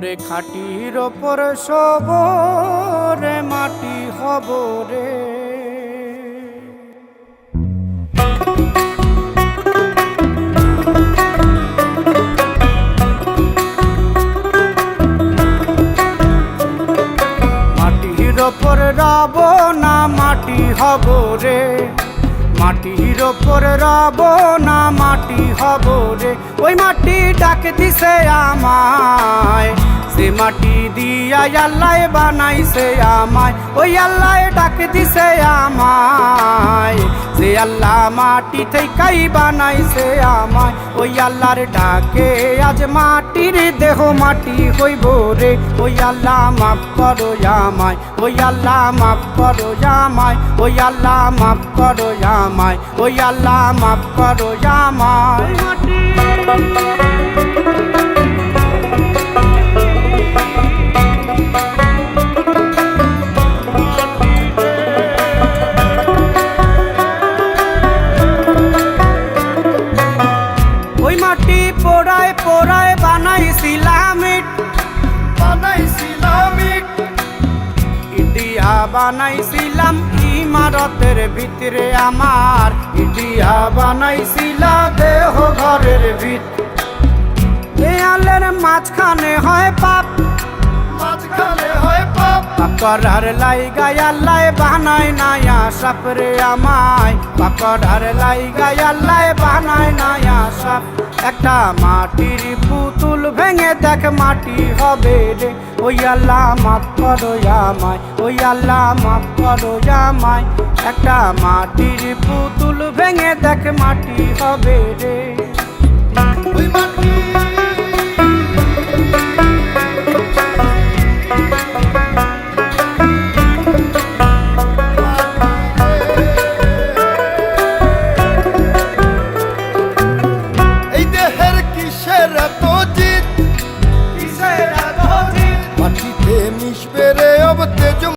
ওরে খাটির ওপর সবরে মাটি হব রে। মাটির ওপর রব না মাটি হব রে, মাটির ওপর রব না মাটি হব রে। ওই মাটি ডাক দিছে আমায়, সে মাটি দিয়া আল্লাহ বানাইছে আমায়। ওই আল্লাহ ডাক দিছে আমায়, সে আল্লাহ মাটি থেকেই বানাইছে আমায়। ওই আল্লাহর ডাকে আজ মাটির দেহ মাটি হইব রে। ওই আল্লাহ মাফ করো আমায়, ওই আল্লাহ মাফ করো আমায়, ওই আল্লাহ মাফ করো আমায়, ওই আল্লাহ মাফ করো আমায়। ওই মাটি পোড়ায় পোড়ায় বানাইছিলাম ইট, ইটিয়া বানাইছিলাম ইমারতের ভিতরে আমার, ইটিয়া বানাইছিলা দেহ ঘরের ভিত। দেয়ালের মাঝখানে হয় পাপ, মাঝখানে হয় পাপ, পাকড়ার লাইগায় আল্লাহ বানায় নায়া সাপ রে আমায়। পাকড়ার লাইগায় আল্লাহ বানায় নায়া সাপ। একটা মাটির পুতুল ভেঙে দেখ মাটি হবে রে। ওই আল্লাহ মাফ করো আমায়, ওই আল্লাহ মাফ করো আমায়। একটা মাটির পুতুল ভেঙে দেখ মাটি হবে রে। ওই মাটি মাটিতে মিশবে রে অবতেজ